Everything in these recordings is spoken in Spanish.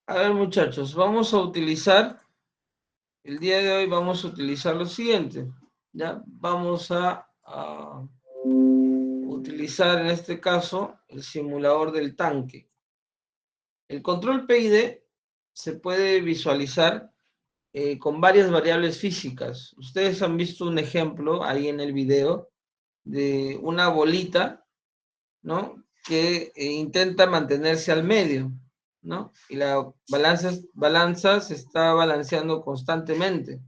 A ver, muchachos, el día de hoy vamos a utilizar lo siguiente. Ya vamos a utilizar en este caso el simulador del tanque. El control PID se puede visualizar con varias variables físicas. Ustedes han visto un ejemplo ahí en el video de una bolita, ¿no? Que intenta mantenerse al medio, ¿no? Y la balanza se está balanceando constantemente.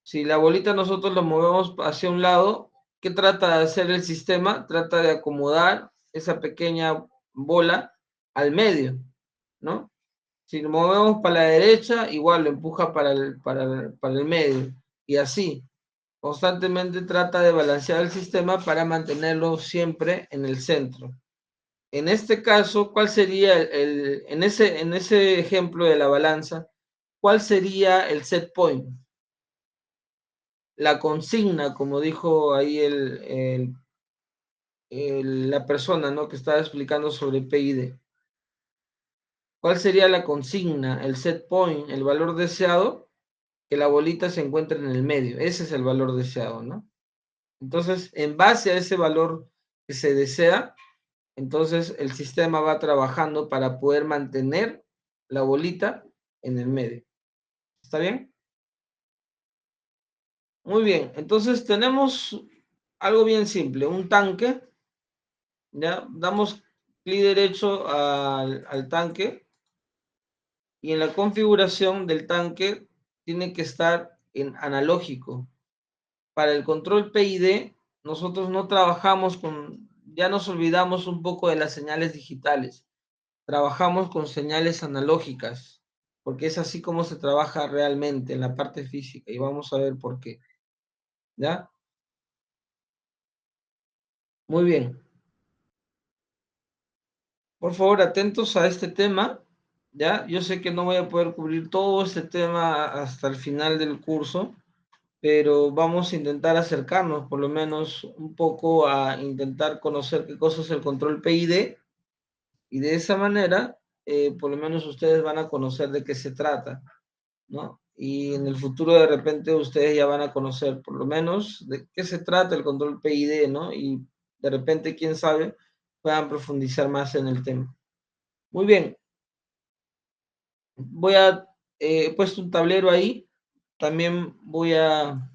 Si la bolita nosotros lo movemos hacia un lado, ¿qué trata de hacer el sistema? Trata de acomodar esa pequeña bola al medio, ¿no? Si lo movemos para la derecha, igual lo empuja para el medio. Y así, constantemente trata de balancear el sistema para mantenerlo siempre en el centro. En este caso, ¿cuál sería en ese ejemplo de la balanza, cuál sería el set point? La consigna, como dijo ahí la persona, ¿no? Que estaba explicando sobre PID. ¿Cuál sería la consigna, el set point, el valor deseado? Que la bolita se encuentre en el medio. Ese es el valor deseado, ¿no? Entonces, en base a ese valor que se desea, entonces el sistema va trabajando para poder mantener la bolita en el medio. ¿Está bien? Muy bien. Entonces tenemos algo bien simple, un tanque. Ya damos clic derecho al tanque y en la configuración del tanque tiene que estar en analógico. Para el control PID, nosotros no trabajamos ya nos olvidamos un poco de las señales digitales. Trabajamos con señales analógicas, porque es así como se trabaja realmente en la parte física y vamos a ver por qué. ¿Ya? Muy bien. Por favor, atentos a este tema. ¿Ya? Yo sé que no voy a poder cubrir todo este tema hasta el final del curso, pero vamos a intentar acercarnos por lo menos un poco a intentar conocer qué cosa es el control PID y de esa manera, por lo menos ustedes van a conocer de qué se trata, ¿no? Y en el futuro de repente ustedes ya van a conocer por lo menos de qué se trata el control PID, ¿no? Y de repente, quién sabe, puedan profundizar más en el tema. Muy bien, he puesto un tablero ahí, también voy a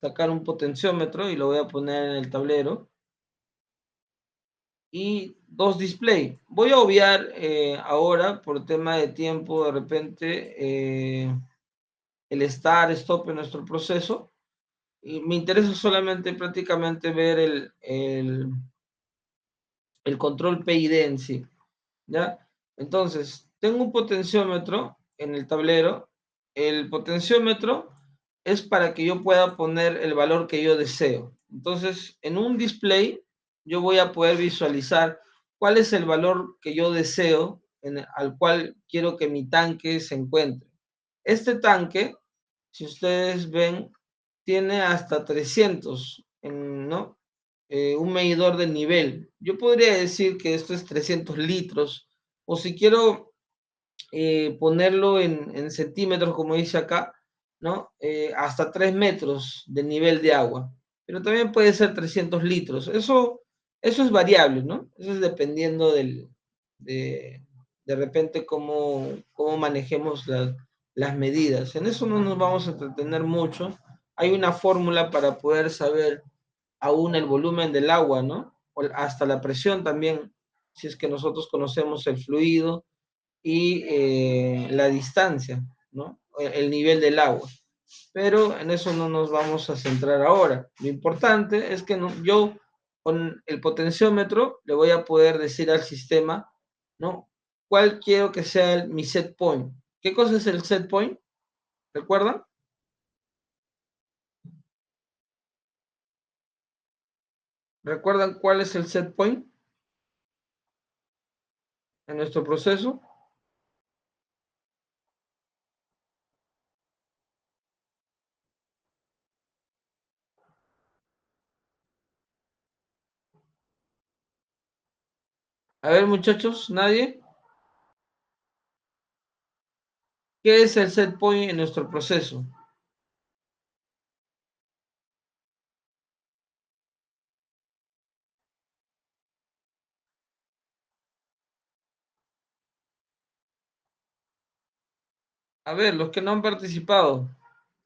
sacar un potenciómetro y lo voy a poner en el tablero. Y dos display. Voy a obviar ahora, por tema de tiempo, de repente, el start, stop en nuestro proceso. Y me interesa solamente prácticamente ver el control PID en sí. ¿Ya? Entonces, tengo un potenciómetro en el tablero. El potenciómetro es para que yo pueda poner el valor que yo deseo. Entonces, en un display, yo voy a poder visualizar cuál es el valor que yo deseo, al cual quiero que mi tanque se encuentre. Este tanque, si ustedes ven, tiene hasta 300, ¿no? Un medidor de nivel. Yo podría decir que esto es 300 litros, o si quiero ponerlo en centímetros, como dice acá, ¿no? Hasta 3 metros de nivel de agua. Pero también puede ser 300 litros. Eso es variable, ¿no? Eso es dependiendo de, de repente cómo manejemos las medidas. En eso no nos vamos a entretener mucho. Hay una fórmula para poder saber aún el volumen del agua, ¿no? O hasta la presión también, si es que nosotros conocemos el fluido y la distancia, ¿no? El nivel del agua. Pero en eso no nos vamos a centrar ahora. Lo importante es que yo con el potenciómetro le voy a poder decir al sistema, ¿no? ¿Cuál quiero que sea mi set point? ¿Qué cosa es el set point? ¿Recuerdan? ¿Recuerdan cuál es el set point en nuestro proceso? A ver, muchachos, ¿nadie? ¿Qué es el set point en nuestro proceso? A ver, los que no han participado.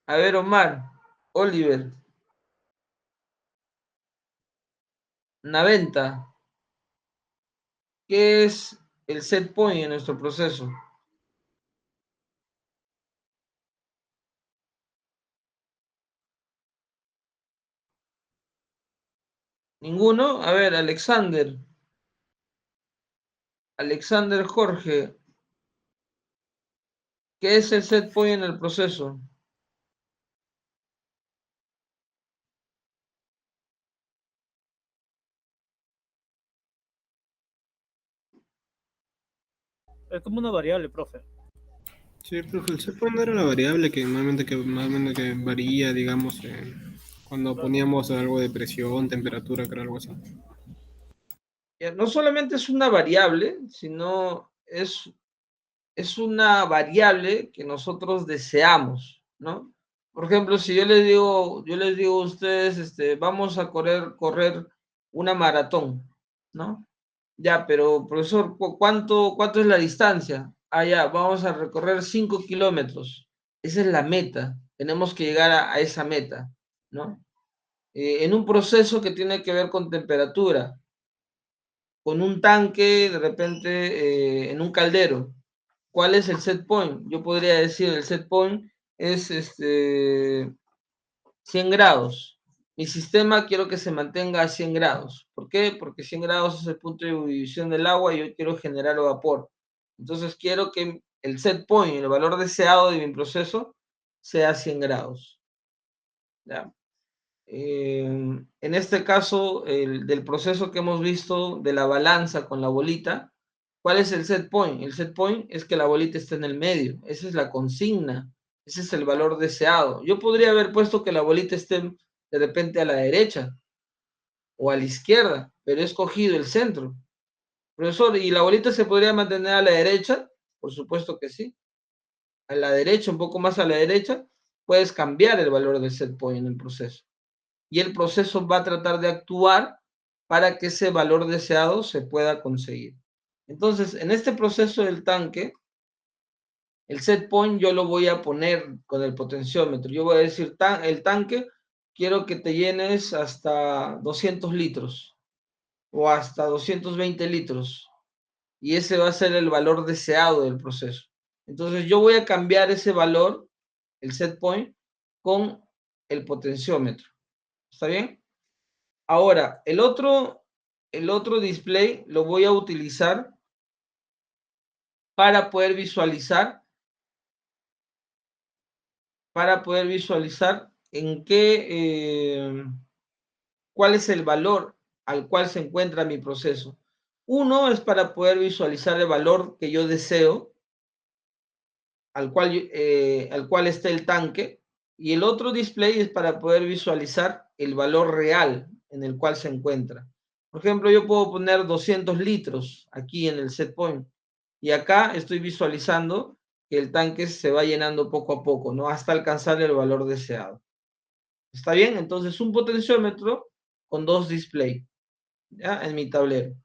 A ver, Omar, Oliver, Naventa, ¿qué es el set point en nuestro proceso? ¿Ninguno? A ver, Alexander Jorge, ¿qué es el set point en el proceso? Es como una variable, profe. Sí, profe, el set point era la variable que normalmente que varía, digamos, cuando Claro. poníamos algo de presión, temperatura, creo algo así. Ya, no solamente es una variable, sino es una variable que nosotros deseamos, ¿no? Por ejemplo, si yo les digo a ustedes, vamos a correr una maratón, ¿no? Ya, pero profesor, ¿cuánto es la distancia? Ah, ya, vamos a recorrer 5 kilómetros. Esa es la meta. Tenemos que llegar a esa meta, ¿no? En un proceso que tiene que ver con temperatura, con un tanque, de repente, en un caldero. ¿Cuál es el set point? Yo podría decir el set point es 100 grados. Mi sistema quiero que se mantenga a 100 grados. ¿Por qué? Porque 100 grados es el punto de ebullición del agua y yo quiero generar vapor. Entonces quiero que el set point, el valor deseado de mi proceso, sea 100 grados. ¿Ya? En este caso, del proceso que hemos visto de la balanza con la bolita, ¿cuál es el set point? El set point es que la bolita esté en el medio. Esa es la consigna. Ese es el valor deseado. Yo podría haber puesto que la bolita esté de repente a la derecha o a la izquierda, pero he escogido el centro. Profesor, ¿y la bolita se podría mantener a la derecha? Por supuesto que sí. A la derecha, un poco más a la derecha, puedes cambiar el valor del set point en el proceso. Y el proceso va a tratar de actuar para que ese valor deseado se pueda conseguir. Entonces, en este proceso del tanque, el set point yo lo voy a poner con el potenciómetro. Yo voy a decir, el tanque, quiero que te llenes hasta 200 litros o hasta 220 litros. Y ese va a ser el valor deseado del proceso. Entonces, yo voy a cambiar ese valor, el set point, con el potenciómetro. ¿Está bien? Ahora, el otro display lo voy a utilizar para poder visualizar, en cuál es el valor al cual se encuentra mi proceso. Uno es para poder visualizar el valor que yo deseo, al cual esté el tanque, y el otro display es para poder visualizar el valor real en el cual se encuentra. Por ejemplo, yo puedo poner 200 litros aquí en el set point y acá estoy visualizando que el tanque se va llenando poco a poco, ¿no? Hasta alcanzar el valor deseado. ¿Está bien? Entonces, un potenciómetro con dos displays, ¿ya? En mi tablero.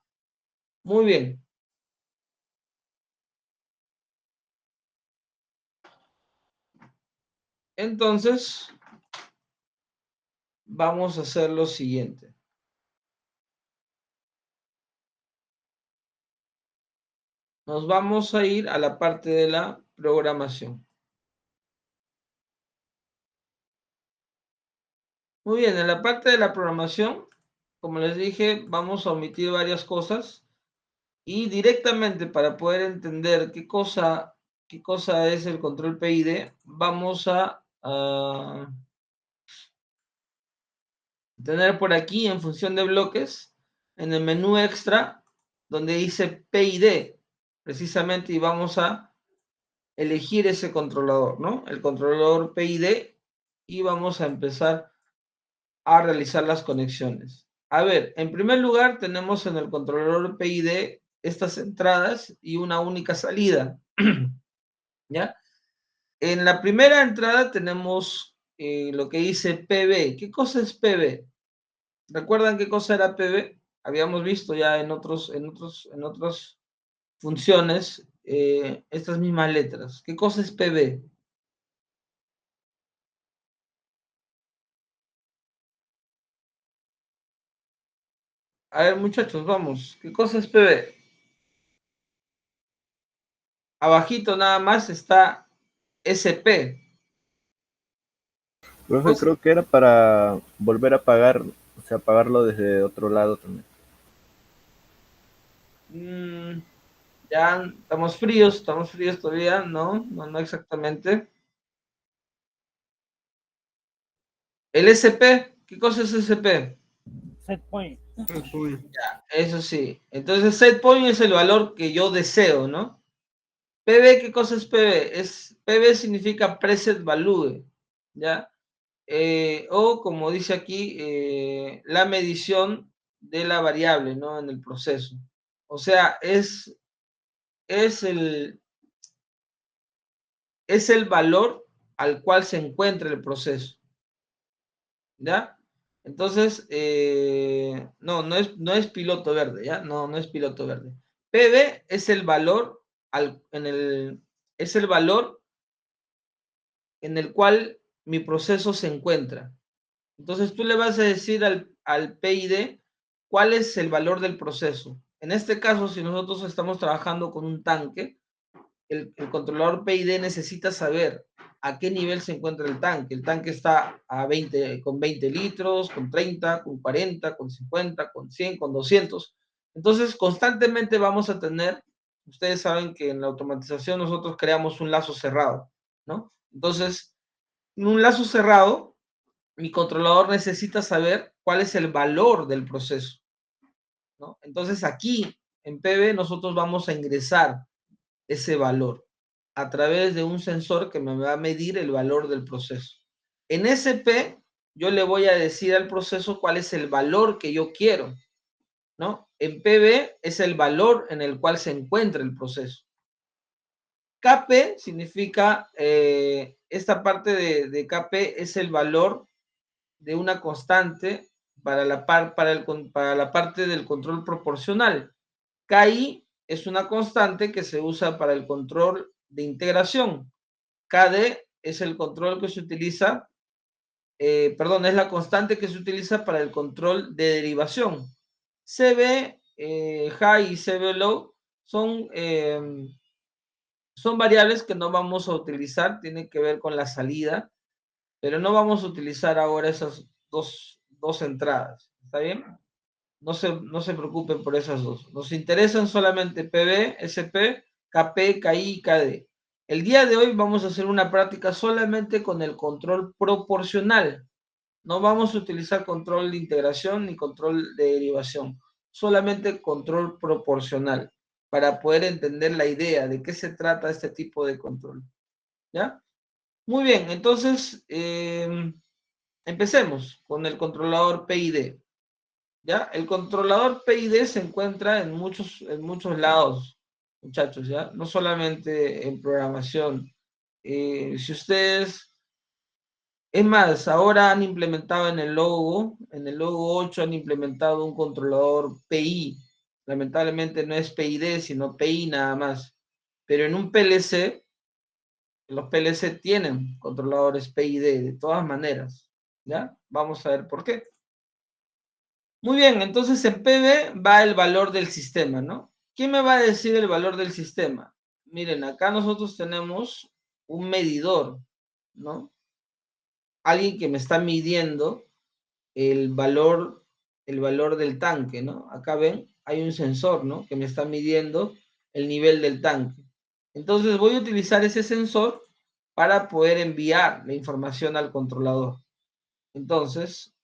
Muy bien. Entonces, vamos a hacer lo siguiente. Nos vamos a ir a la parte de la programación. Muy bien, en la parte de la programación, como les dije, vamos a omitir varias cosas y directamente para poder entender qué cosa es el control PID, vamos a tener por aquí en función de bloques, en el menú extra, donde dice PID, precisamente, y vamos a elegir ese controlador, ¿no? El controlador PID y vamos a empezar a realizar las conexiones. A ver, en primer lugar tenemos en el controlador PID estas entradas y una única salida, ¿ya? En la primera entrada tenemos lo que dice PB. ¿Qué cosa es PB? ¿Recuerdan qué cosa era PB? Habíamos visto ya en otras funciones estas mismas letras. ¿Qué cosa es PB? A ver, muchachos, vamos. ¿Qué cosa es PB? Abajito nada más está SP. Profe, Cosa- creo que era para volver a pagar, o sea, pagarlo desde otro lado también. Mm, ya estamos fríos todavía, no, no, no exactamente. El SP, ¿qué cosa es SP? Set point. Uy, Eso sí. Entonces, set point es el valor que yo deseo, ¿no? PB, ¿qué cosa es PB? PB significa preset value, ¿ya? O como dice aquí, la medición de la variable, ¿no? En el proceso. O sea, es el, es el valor al cual se encuentra el proceso, ¿ya? Entonces, no es piloto verde, ¿ya? No, no es piloto verde. PB es el valor es el valor en el cual mi proceso se encuentra. Entonces tú le vas a decir al PID cuál es el valor del proceso. En este caso, si nosotros estamos trabajando con un tanque, el controlador PID necesita saber a qué nivel se encuentra el tanque. El tanque está con 20 litros, con 30, con 40, con 50, con 100, con 200. Entonces, constantemente vamos a tener, ustedes saben que en la automatización nosotros creamos un lazo cerrado, ¿no? Entonces, en un lazo cerrado, mi controlador necesita saber cuál es el valor del proceso, ¿no? Entonces, aquí en PB nosotros vamos a ingresar ese valor a través de un sensor que me va a medir el valor del proceso. En SP, yo le voy a decir al proceso cuál es el valor que yo quiero, ¿no? En PB es el valor en el cual se encuentra el proceso. KP significa, esta parte de KP es el valor de una constante para la parte del control proporcional. KI es una constante que se usa para el control de integración. KD es el control que se utiliza, perdón, es la constante que se utiliza para el control de derivación. CB high y CB low son variables que no vamos a utilizar, tienen que ver con la salida, pero no vamos a utilizar ahora esas dos entradas. ¿Está bien? No se preocupen por esas dos. Nos interesan solamente PB, SP, KP, KI y KD. El día de hoy vamos a hacer una práctica solamente con el control proporcional. No vamos a utilizar control de integración ni control de derivación. Solamente control proporcional para poder entender la idea de qué se trata este tipo de control. ¿Ya? Muy bien, entonces empecemos con el controlador PID. ¿Ya? El controlador PID se encuentra en muchos lados, muchachos, ¿ya? No solamente en programación. Si ustedes, es más, ahora han implementado en el logo 8 han implementado un controlador PI. Lamentablemente no es PID, sino PI nada más. Pero en un PLC, los PLC tienen controladores PID de todas maneras, ¿ya? Vamos a ver por qué. Muy bien, entonces en PV va el valor del sistema, ¿no? ¿Quién me va a decir el valor del sistema? Miren, acá nosotros tenemos un medidor, ¿no? Alguien que me está midiendo el valor, el valor del tanque, ¿no? Acá ven, hay un sensor, ¿no? Que me está midiendo el nivel del tanque. Entonces voy a utilizar ese sensor para poder enviar la información al controlador. Entonces,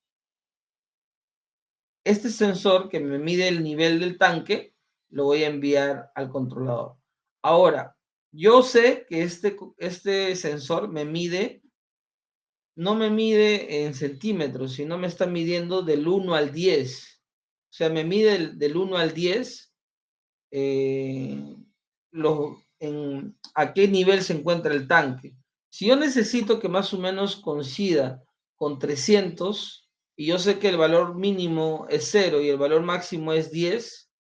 este sensor que me mide el nivel del tanque, lo voy a enviar al controlador. Ahora, yo sé que este sensor no me mide en centímetros, sino me está midiendo del 1 al 10. O sea, me mide del 1 al 10 a qué nivel se encuentra el tanque. Si yo necesito que más o menos coincida con 300, y yo sé que el valor mínimo es 0 y el valor máximo es 10,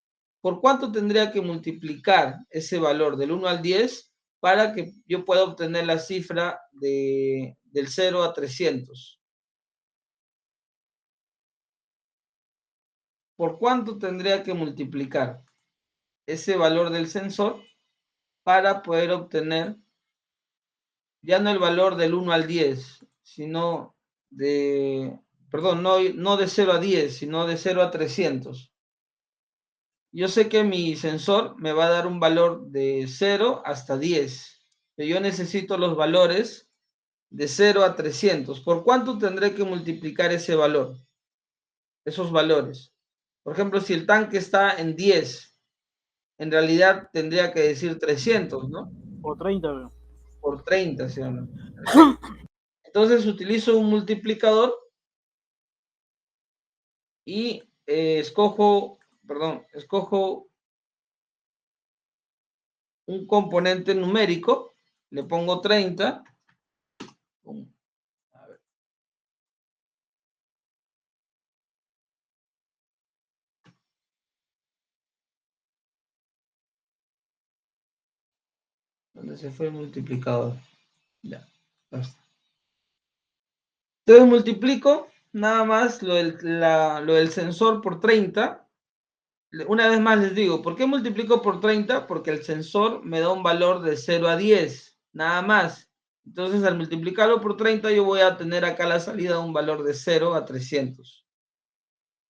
¿por cuánto tendría que multiplicar ese valor del 1 al 10 para que yo pueda obtener la cifra del 0 a 300? ¿Por cuánto tendría que multiplicar ese valor del sensor para poder obtener ya no el valor del 1 al 10, sino perdón, no de 0 a 10, sino de 0 a 300? Yo sé que mi sensor me va a dar un valor de 0 hasta 10, pero yo necesito los valores de 0 a 300. ¿Por cuánto tendré que multiplicar ese valor? Esos valores. Por ejemplo, si el tanque está en 10, en realidad tendría que decir 300, ¿no? Por 30, veo. Por 30, ¿sí o no? Perfecto. Entonces utilizo un multiplicador y escojo un componente numérico, le pongo 30. A ver. ¿Dónde se fue el multiplicador? Ya, basta. Entonces multiplico nada más lo del sensor por 30. Una vez más les digo, ¿por qué multiplico por 30? Porque el sensor me da un valor de 0 a 10, nada más. Entonces, al multiplicarlo por 30, yo voy a tener acá la salida un valor de 0 a 300.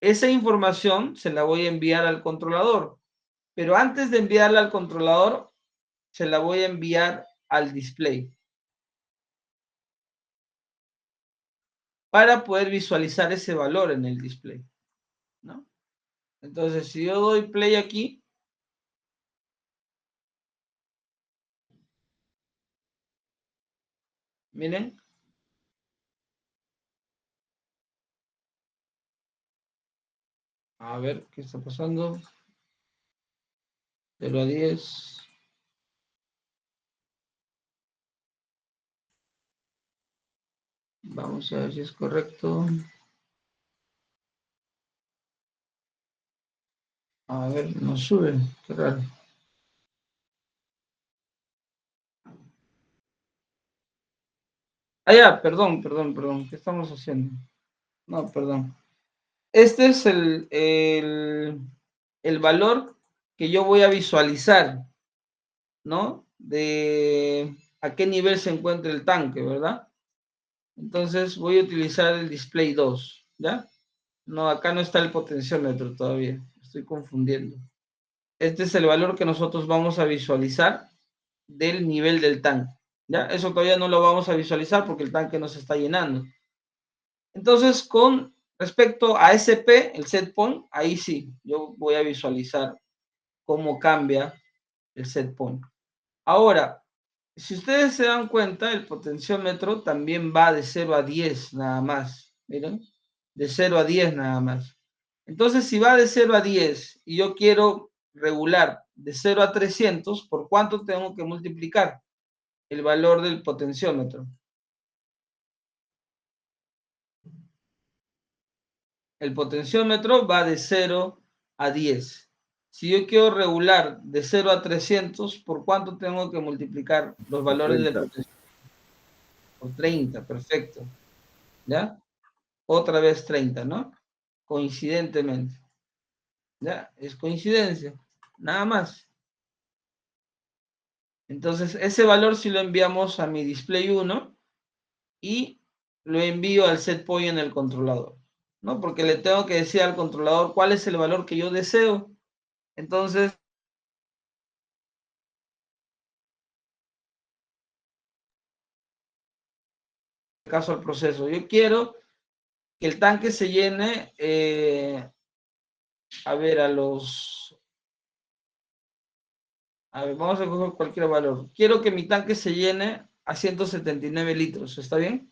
Esa información se la voy a enviar al controlador, pero antes de enviarla al controlador, se la voy a enviar al display para poder visualizar ese valor en el display, ¿no? Entonces, si yo doy play aquí, miren. A ver, ¿qué está pasando? 0 a 10. Vamos a ver si es correcto. A ver, no sube. Qué raro. Ah, ya, perdón. ¿Qué estamos haciendo? No, perdón. Este es el valor que yo voy a visualizar, ¿no? De a qué nivel se encuentra el tanque, ¿verdad? Entonces voy a utilizar el display 2, ¿ya? No, acá no está el potenciómetro todavía. Estoy confundiendo. Este es el valor que nosotros vamos a visualizar del nivel del tanque, ¿ya? Eso todavía no lo vamos a visualizar porque el tanque no se está llenando. Entonces, con respecto a SP, el set point, ahí sí, yo voy a visualizar cómo cambia el set point. Ahora, si ustedes se dan cuenta, el potenciómetro también va de 0 a 10 nada más. Miren, de 0 a 10 nada más. Entonces, si va de 0 a 10 y yo quiero regular de 0 a 300, ¿por cuánto tengo que multiplicar el valor del potenciómetro? El potenciómetro va de 0 a 10. Si yo quiero regular de 0 a 300, ¿por cuánto tengo que multiplicar los valores del 30. potenciómetro? Por 30, perfecto. ¿Ya? Otra vez 30, ¿no? Coincidentemente. ¿Ya? Es coincidencia. Nada más. Entonces, ese valor sí lo enviamos a mi display 1 y lo envío al set point en el controlador, ¿no? Porque le tengo que decir al controlador cuál es el valor que yo deseo. Entonces, caso al proceso, yo quiero que el tanque se llene, a ver, vamos a coger cualquier valor. Quiero que mi tanque se llene a 179 litros, ¿está bien?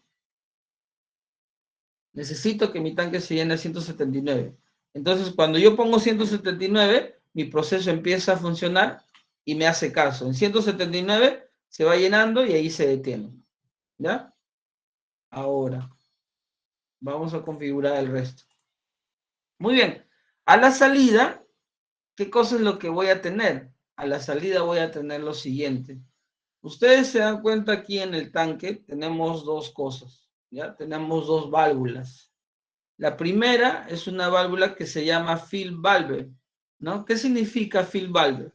Necesito que mi tanque se llene a 179. Entonces, cuando yo pongo 179, mi proceso empieza a funcionar y me hace caso. En 179 se va llenando y ahí se detiene. ¿Ya? Ahora, vamos a configurar el resto. Muy bien. A la salida, ¿qué cosa es lo que voy a tener? A la salida voy a tener lo siguiente. Ustedes se dan cuenta aquí en el tanque, tenemos dos cosas, ¿ya? Tenemos dos válvulas. La primera es una válvula que se llama fill valve, ¿no? ¿Qué significa fill valve?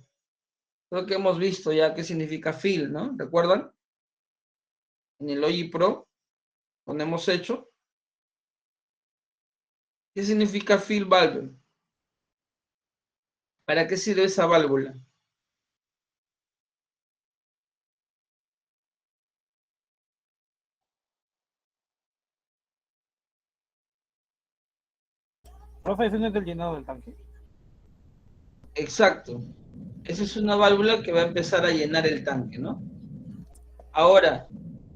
Creo que hemos visto ya qué significa fill, ¿no? ¿Recuerdan? En el Logic Pro, cuando hemos hecho. ¿Qué significa fill valve? ¿Para qué sirve esa válvula? Profe, ¿eso no es del llenado del tanque? Exacto. Esa es una válvula que va a empezar a llenar el tanque, ¿no? Ahora,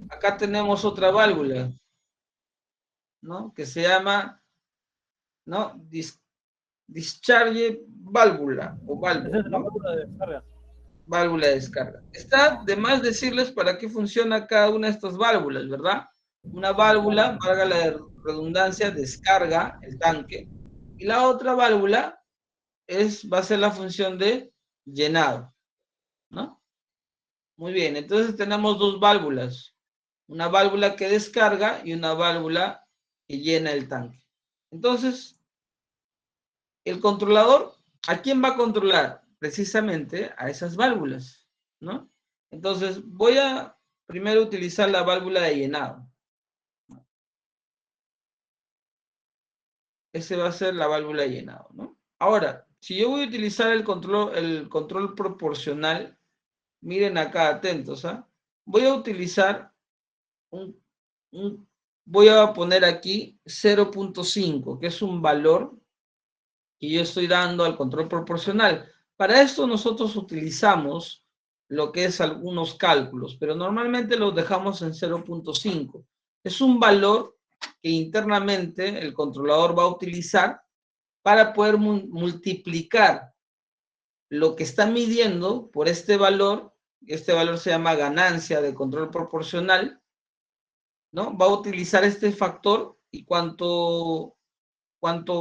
acá tenemos otra válvula, ¿no? Que se llama, ¿no? Discharge válvula o Esa válvula, es la ¿no? válvula de descarga. Válvula de descarga. Está de más decirles para qué funciona cada una de estas válvulas, ¿verdad? Una válvula, valga la redundancia, descarga el tanque, y la otra válvula va a ser la función de llenado, ¿no? Muy bien, entonces tenemos dos válvulas, una válvula que descarga y una válvula que llena el tanque. Entonces, el controlador, ¿a quién va a controlar? Precisamente a esas válvulas, ¿no? Entonces, voy a primero utilizar la válvula de llenado. Ese va a ser la válvula de llenado, ¿no? Ahora, si yo voy a utilizar el control proporcional, miren acá, atentos, ¿ah? Voy a utilizar voy a poner aquí 0.5, que es un valor que yo estoy dando al control proporcional. Para esto nosotros utilizamos lo que es algunos cálculos, pero normalmente los dejamos en 0.5. Es un valor que internamente el controlador va a utilizar para poder multiplicar lo que está midiendo por este valor se llama ganancia de control proporcional, ¿no? Va a utilizar este factor y cuanto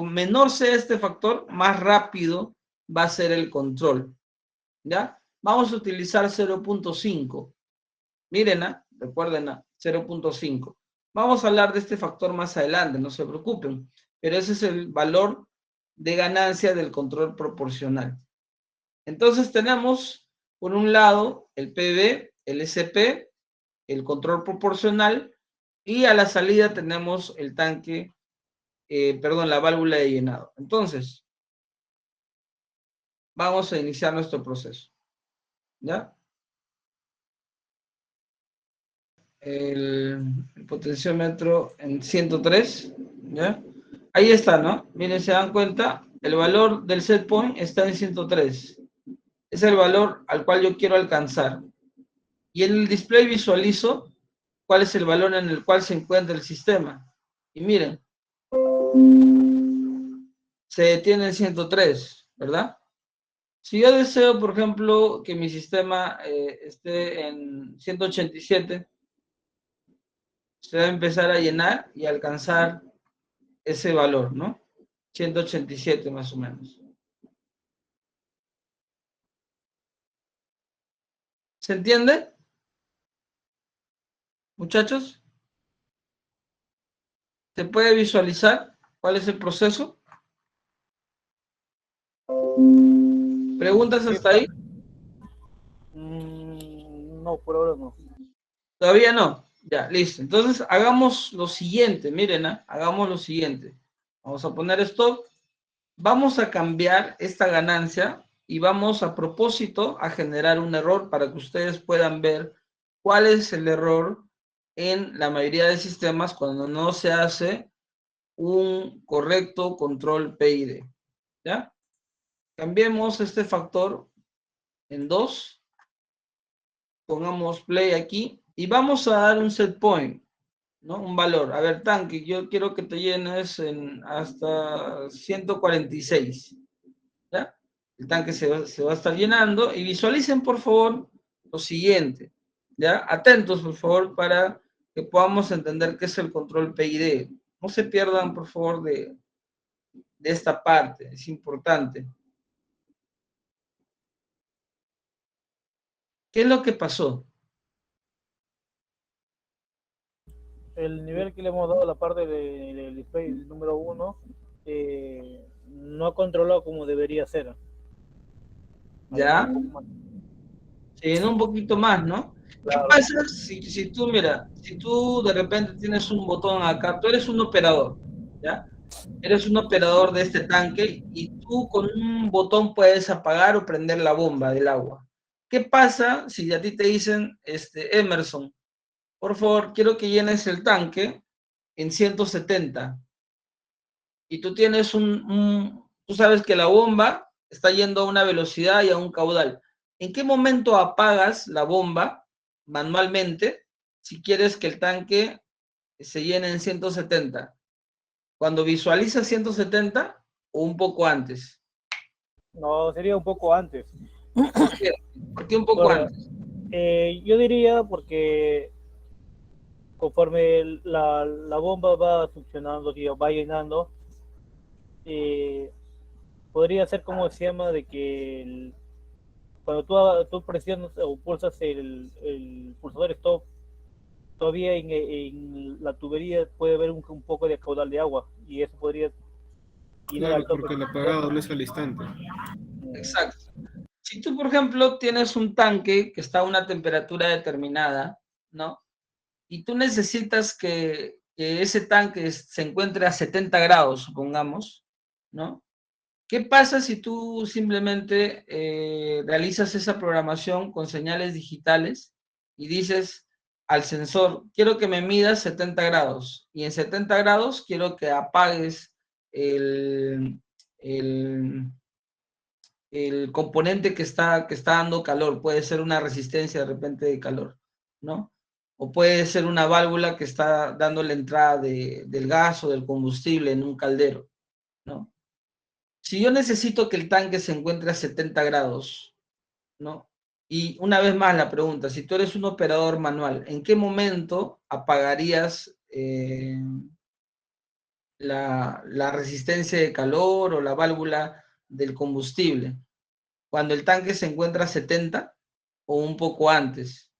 menor sea este factor, más rápido va a ser el control, ¿ya? Vamos a utilizar 0.5. Miren, recuerden, 0.5. Vamos a hablar de este factor más adelante, no se preocupen, pero ese es el valor de ganancia del control proporcional. Entonces tenemos, por un lado, el PV, el SP, el control proporcional, y a la salida tenemos el tanque, la válvula de llenado. Entonces, vamos a iniciar nuestro proceso, ¿ya? El potenciómetro en 103, ¿ya? Ahí está, ¿no? Miren, se dan cuenta, el valor del set point está en 103. Es el valor al cual yo quiero alcanzar. Y en el display visualizo cuál es el valor en el cual se encuentra el sistema. Y miren, se detiene en 103, ¿verdad? Si yo deseo, por ejemplo, que mi sistema esté en 187, se va a empezar a llenar y alcanzar ese valor, ¿no? 187 más o menos. ¿Se entiende? Muchachos, ¿se puede visualizar cuál es el proceso? ¿Preguntas hasta ahí? No, por ahora no. Todavía no. Ya, listo. Entonces, hagamos lo siguiente. Miren, hagamos lo siguiente. Vamos a poner stop. Vamos a cambiar esta ganancia y vamos a propósito a generar un error para que ustedes puedan ver cuál es el error en la mayoría de sistemas cuando no se hace un correcto control PID. ¿Ya? Cambiemos este factor en 2. Pongamos play aquí y vamos a dar un set point, ¿no? Un valor. A ver, tanque, yo quiero que te llenes hasta 146. ¿Ya? El tanque se va a estar llenando y visualicen, por favor, lo siguiente. ¿Ya? Atentos, por favor, para que podamos entender qué es el control PID. No se pierdan, por favor, de esta parte, es importante. ¿Qué es lo que pasó? El nivel que le hemos dado a la parte del display número 1 no ha controlado como debería ser. ¿Ya? Se llenó un poquito más, ¿no? ¿Qué Claro. pasa si tú, mira, si tú de repente tienes un botón acá, tú eres un operador, ¿ya? Eres un operador de este tanque y tú con un botón puedes apagar o prender la bomba del agua. ¿Qué pasa si a ti te dicen, Emerson, por favor, quiero que llenes el tanque en 170 y tú tienes tú sabes que la bomba está yendo a una velocidad y a un caudal. ¿En qué momento apagas la bomba manualmente si quieres que el tanque se llene en 170? ¿Cuando visualizas 170 o un poco antes? No, sería un poco antes. ¿Por qué? ¿Por qué un poco Bueno, antes? yo diría porque conforme la bomba va succionando, tío, va llenando, podría ser como se llama de que cuando tú presionas o pulsas el pulsador stop, todavía en la tubería puede haber un poco de caudal de agua y eso podría llenar Claro, al tope. porque el apagado no es al instante. Exacto. Si tú, por ejemplo, tienes un tanque que está a una temperatura determinada, ¿no? Y tú necesitas que ese tanque se encuentre a 70 grados, supongamos, ¿no? ¿Qué pasa si tú simplemente realizas esa programación con señales digitales y dices al sensor, quiero que me midas 70 grados y en 70 grados quiero que apagues el, el, el componente que está dando calor? Puede ser una resistencia de repente de calor, ¿no? O puede ser una válvula que está dando la entrada del gas o del combustible en un caldero, ¿no? Si yo necesito que el tanque se encuentre a 70 grados, ¿no? Y una vez más la pregunta, si tú eres un operador manual, ¿en qué momento apagarías la resistencia de calor o la válvula del combustible? ¿Cuando el tanque se encuentra a 70 o un poco antes?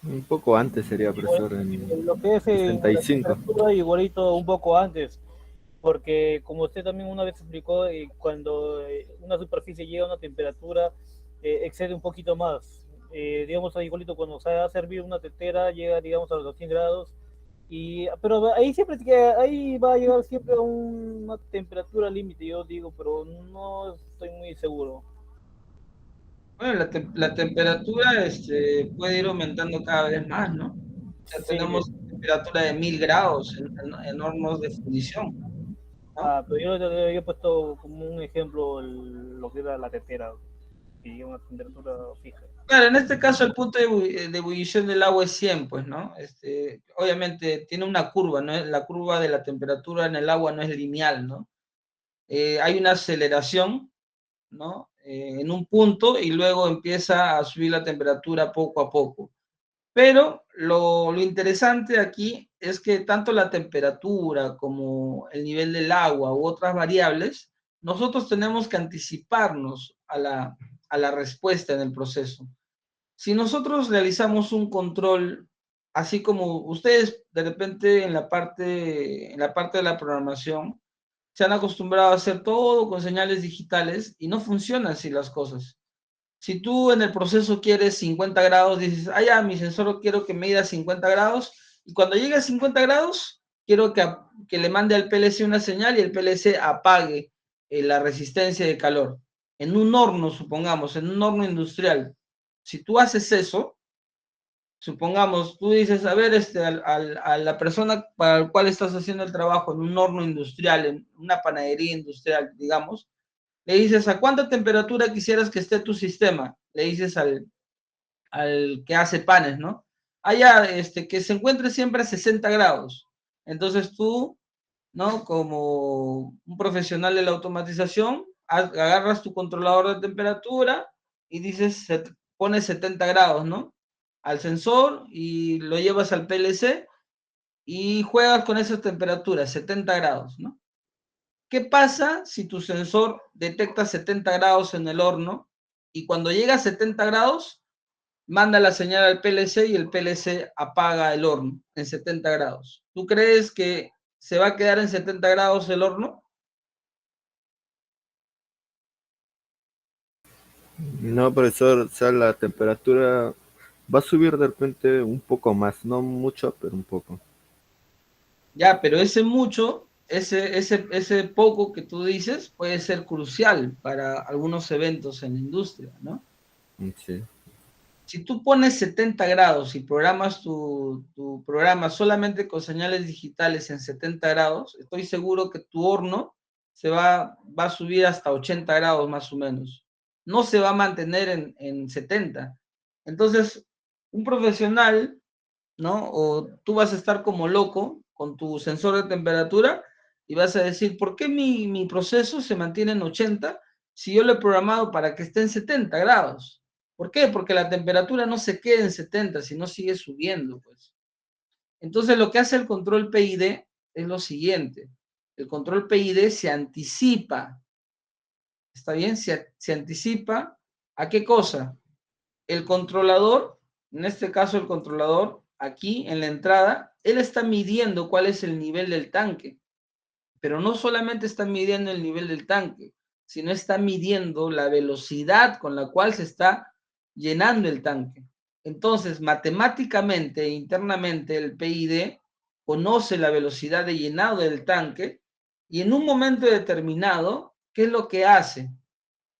Un poco antes sería, Igual, profesor, en lo que es la 65. temperatura, igualito un poco antes, porque como usted también una vez explicó, cuando una superficie llega a una temperatura, excede un poquito más. Digamos, igualito cuando se va a servir una tetera, llega, digamos, a los 200 grados, pero ahí siempre ahí va a llegar siempre a una temperatura límite, yo digo, pero no estoy muy seguro. Bueno, la temperatura puede ir aumentando cada vez más, ¿no? Ya Sí, tenemos temperatura de 1000 grados en hornos de fundición, ¿no? pero yo he puesto como un ejemplo lo que era la tetera, que llega a una temperatura fija. Claro, en este caso el punto de ebullición del agua es 100, pues, ¿no? Obviamente tiene una curva, ¿no? La curva de la temperatura en el agua no es lineal, ¿no? Hay una aceleración, ¿no? En un punto y luego empieza a subir la temperatura poco a poco. Pero lo interesante aquí es que tanto la temperatura como el nivel del agua u otras variables, nosotros tenemos que anticiparnos a la respuesta en el proceso. Si nosotros realizamos un control, así como ustedes de repente en la parte de la programación, se han acostumbrado a hacer todo con señales digitales y no funcionan así las cosas. Si tú en el proceso quieres 50 grados, dices, ah, ya, mi sensor quiero que mida 50 grados, y cuando llegue a 50 grados, quiero que le mande al PLC una señal y el PLC apague la resistencia de calor. En un horno, supongamos, en un horno industrial, si tú haces eso, supongamos, tú dices, a ver, a la persona para la cual estás haciendo el trabajo en un horno industrial, en una panadería industrial, digamos, le dices, ¿a cuánta temperatura quisieras que esté tu sistema? Le dices al que hace panes, ¿no? Allá, que se encuentre siempre a 60 grados. Entonces tú, ¿no? Como un profesional de la automatización, agarras tu controlador de temperatura y dices, pones 70 grados, ¿no? al sensor y lo llevas al PLC y juegas con esa temperatura, 70 grados, ¿no? ¿Qué pasa si tu sensor detecta 70 grados en el horno y cuando llega a 70 grados manda la señal al PLC y el PLC apaga el horno en 70 grados? ¿Tú crees que se va a quedar en 70 grados el horno? No, profesor, o sea, la temperatura va a subir de repente un poco más, no mucho, pero un poco. Ya, pero ese mucho, ese poco que tú dices puede ser crucial para algunos eventos en la industria, ¿no? Sí. Si tú pones 70 grados y programas tu programa solamente con señales digitales en 70 grados, estoy seguro que tu horno va a subir hasta 80 grados más o menos. No se va a mantener en 70. Entonces, un profesional, ¿no? O tú vas a estar como loco con tu sensor de temperatura y vas a decir, ¿por qué mi proceso se mantiene en 80 si yo lo he programado para que esté en 70 grados? ¿Por qué? Porque la temperatura no se queda en 70, sino sigue subiendo, pues. Entonces, lo que hace el control PID es lo siguiente. El control PID se anticipa, ¿está bien? Se anticipa ¿a qué cosa? El controlador, en este caso el controlador, aquí en la entrada, él está midiendo cuál es el nivel del tanque, pero no solamente está midiendo el nivel del tanque, sino está midiendo la velocidad con la cual se está llenando el tanque. Entonces, matemáticamente e internamente, el PID conoce la velocidad de llenado del tanque y en un momento determinado, ¿qué es lo que hace?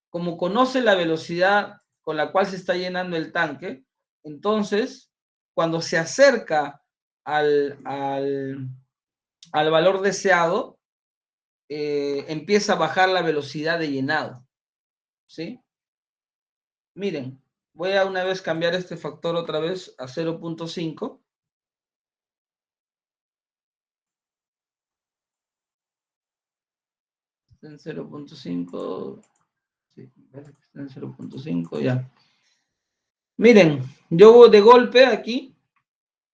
Como conoce la velocidad con la cual se está llenando el tanque, entonces, cuando se acerca al valor deseado, empieza a bajar la velocidad de llenado, ¿sí? Miren, voy a una vez cambiar este factor otra vez a 0.5. En 0.5, sí, parece que está en 0.5, ya. Miren, yo de golpe aquí,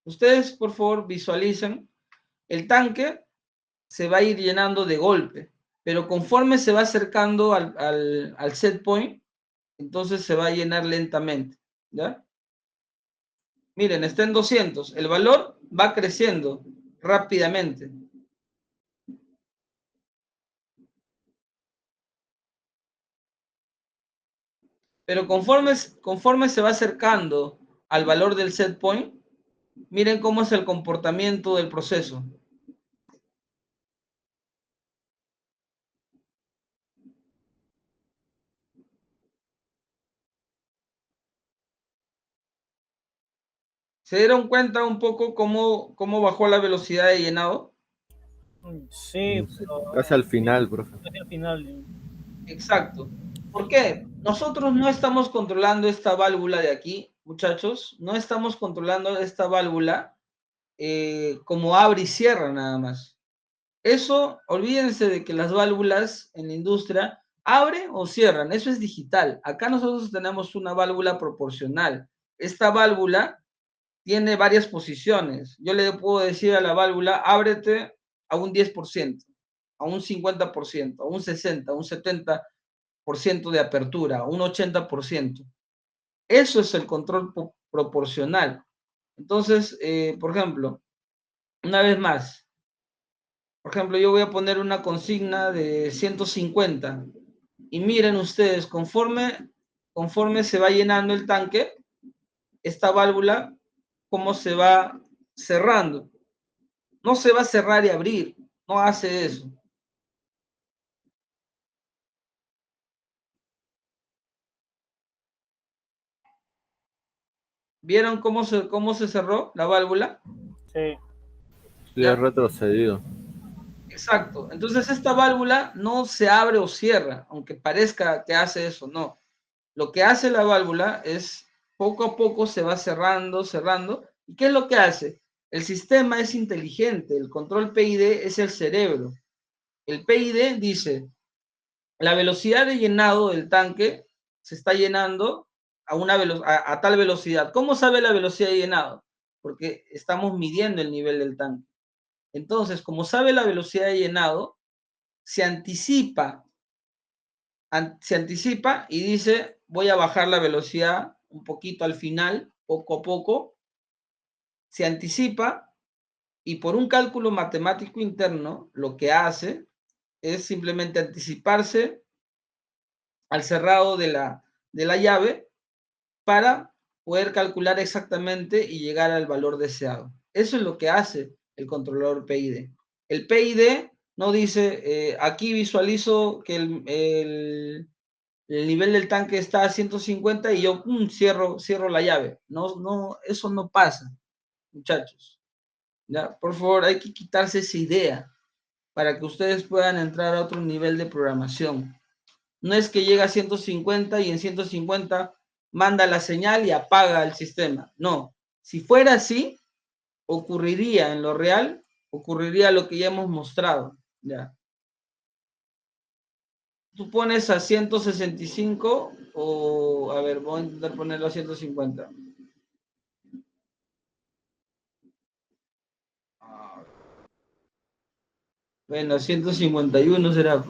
ustedes por favor visualicen, el tanque se va a ir llenando de golpe, pero conforme se va acercando al set point, entonces se va a llenar lentamente, ¿ya? Miren, está en 200, el valor va creciendo rápidamente. Pero conforme se va acercando al valor del set point, miren cómo es el comportamiento del proceso. ¿Se dieron cuenta un poco cómo bajó la velocidad de llenado? Sí, pero Casi al final, profe. casi al final. Exacto. ¿Por qué? Nosotros no estamos controlando esta válvula de aquí, muchachos. No estamos controlando esta válvula como abre y cierra nada más. Eso, olvídense de que las válvulas en la industria abren o cierran. Eso es digital. Acá nosotros tenemos una válvula proporcional. Esta válvula tiene varias posiciones. Yo le puedo decir a la válvula, ábrete a un 10%, a un 50%, a un 60%, a un 70% de apertura, a un 80%. Eso es el control proporcional. Entonces, por ejemplo, una vez más, por ejemplo, yo voy a poner una consigna de 150 y miren ustedes, conforme se va llenando el tanque, esta válvula, cómo se va cerrando. No se va a cerrar y abrir, no hace eso. ¿Vieron cómo se cerró la válvula? Sí. Sí, ha ¿Ya? retrocedido. Exacto. Entonces esta válvula no se abre o cierra, aunque parezca que hace eso, no. Lo que hace la válvula es poco a poco se va cerrando, cerrando. ¿Y qué es lo que hace? El sistema es inteligente, el control PID es el cerebro. El PID dice, la velocidad de llenado del tanque se está llenando a tal velocidad. ¿Cómo sabe la velocidad de llenado? Porque estamos midiendo el nivel del tanque. Entonces, como sabe la velocidad de llenado, se anticipa y dice, voy a bajar la velocidad un poquito al final, poco a poco, se anticipa y por un cálculo matemático interno, lo que hace es simplemente anticiparse al cerrado de la llave para poder calcular exactamente y llegar al valor deseado. Eso es lo que hace el controlador PID. El PID no dice, aquí visualizo que el nivel del tanque está a 150 y yo cierro la llave. No, eso no pasa, muchachos. ¿Ya? Por favor, hay que quitarse esa idea para que ustedes puedan entrar a otro nivel de programación. No es que llega a 150 y en 150 manda la señal y apaga el sistema. No, si fuera así, ocurriría en lo real, ocurriría lo que ya hemos mostrado. ¿Ya? Tú pones a 165 o, a ver, voy a intentar ponerlo a 150. Bueno, 151 será.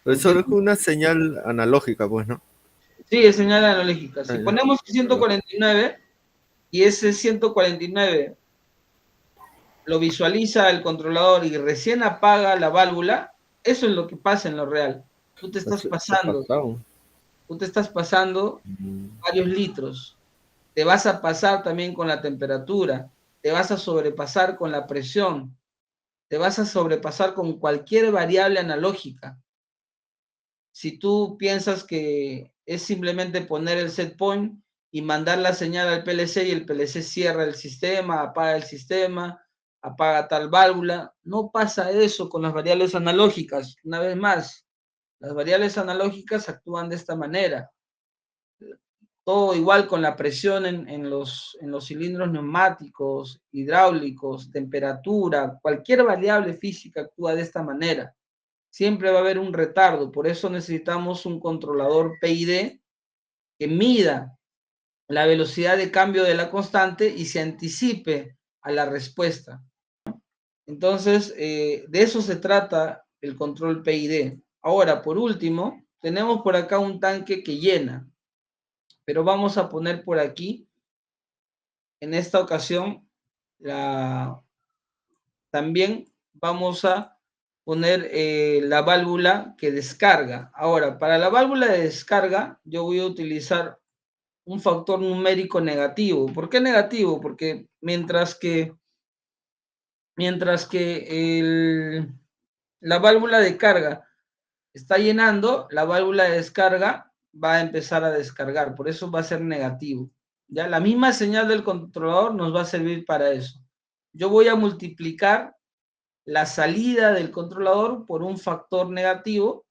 Profesor, es una señal analógica, pues, ¿no? Sí, es señal analógica. Si Ya. ponemos 149 y ese 149 lo visualiza el controlador y recién apaga la válvula, eso es lo que pasa en lo real. Tú te estás Se ha pasando, pasado. tú te estás pasando varios litros. Te vas a pasar también con la temperatura, te vas a sobrepasar con la presión, te vas a sobrepasar con cualquier variable analógica. Si tú piensas que es simplemente poner el set point y mandar la señal al PLC y el PLC cierra el sistema, apaga tal válvula, no pasa eso con las variables analógicas. Una vez más, las variables analógicas actúan de esta manera. Todo igual con la presión en los cilindros neumáticos, hidráulicos, temperatura, cualquier variable física actúa de esta manera. Siempre va a haber un retardo, por eso necesitamos un controlador PID que mida la velocidad de cambio de la constante y se anticipe a la respuesta. Entonces, de eso se trata el control PID. Ahora, por último, tenemos por acá un tanque que llena, pero vamos a poner por aquí, en esta ocasión, también vamos a poner la válvula que descarga. Ahora, para la válvula de descarga, yo voy a utilizar un factor numérico negativo. ¿Por qué negativo? Porque la válvula de carga está llenando, la válvula de descarga va a empezar a descargar, por eso va a ser negativo. Ya la misma señal del controlador nos va a servir para eso. Yo voy a multiplicar la salida del controlador por un factor negativo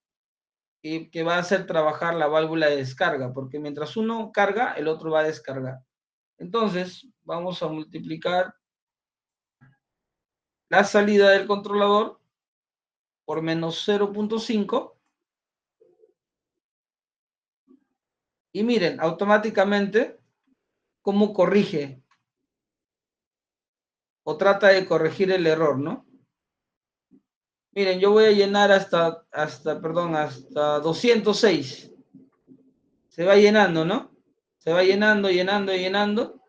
que va a hacer trabajar la válvula de descarga, porque mientras uno carga, el otro va a descargar. Entonces, vamos a multiplicar la salida del controlador por menos 0.5 y miren, automáticamente, cómo corrige o trata de corregir el error, ¿no? Miren, yo voy a llenar hasta 206. Se va llenando, ¿no? Se va llenando.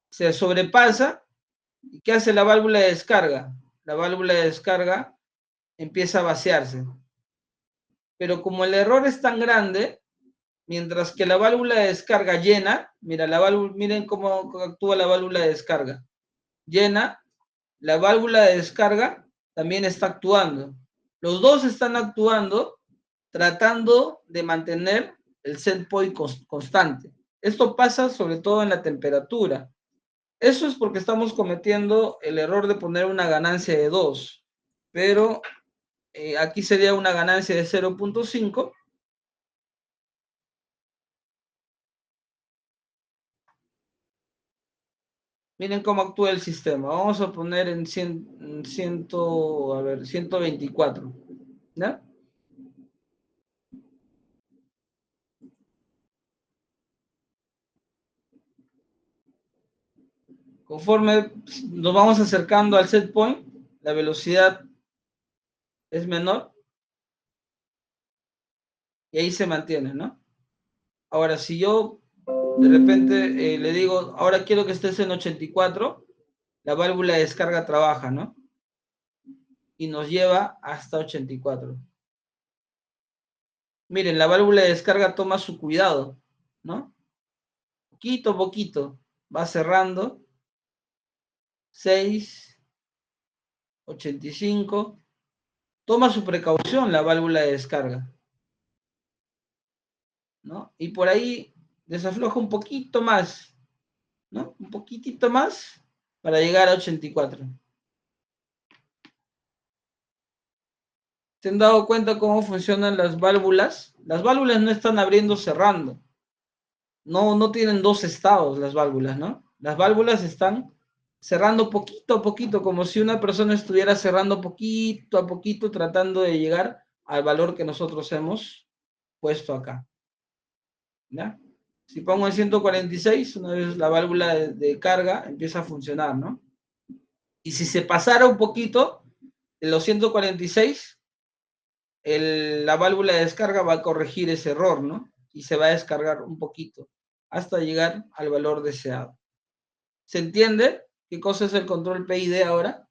Se sobrepasa. ¿Y qué hace la válvula de descarga? La válvula de descarga empieza a vaciarse. Pero como el error es tan grande, mientras que la válvula de descarga llena, miren cómo actúa la válvula de descarga. Llena, la válvula de descarga también está actuando. Los dos están actuando tratando de mantener el set point constante. Esto pasa sobre todo en la temperatura. Eso es porque estamos cometiendo el error de poner una ganancia de 2, pero aquí sería una ganancia de 0.5. Miren cómo actúa el sistema. Vamos a poner en 124. ¿Ya? Conforme nos vamos acercando al set point, la velocidad es menor y ahí se mantiene, ¿no? Ahora, si yo de repente le digo, ahora quiero que estés en 84, la válvula de descarga trabaja, ¿no? Y nos lleva hasta 84. Miren, la válvula de descarga toma su cuidado, ¿no? Poquito a poquito va cerrando. 6, 85. Toma su precaución la válvula de descarga, ¿no? Y por ahí desafloja un poquito más, ¿no? Un poquitito más para llegar a 84. ¿Se han dado cuenta cómo funcionan las válvulas? Las válvulas no están abriendo, cerrando. No tienen dos estados las válvulas, ¿no? Las válvulas están cerrando poquito a poquito, como si una persona estuviera cerrando poquito a poquito, tratando de llegar al valor que nosotros hemos puesto acá. ¿Ya? Si pongo en 146, una vez la válvula de carga empieza a funcionar, ¿no? Y si se pasara un poquito de los 146, la válvula de descarga va a corregir ese error, ¿no? Y se va a descargar un poquito hasta llegar al valor deseado. ¿Se entiende qué cosa es el control PID ahora?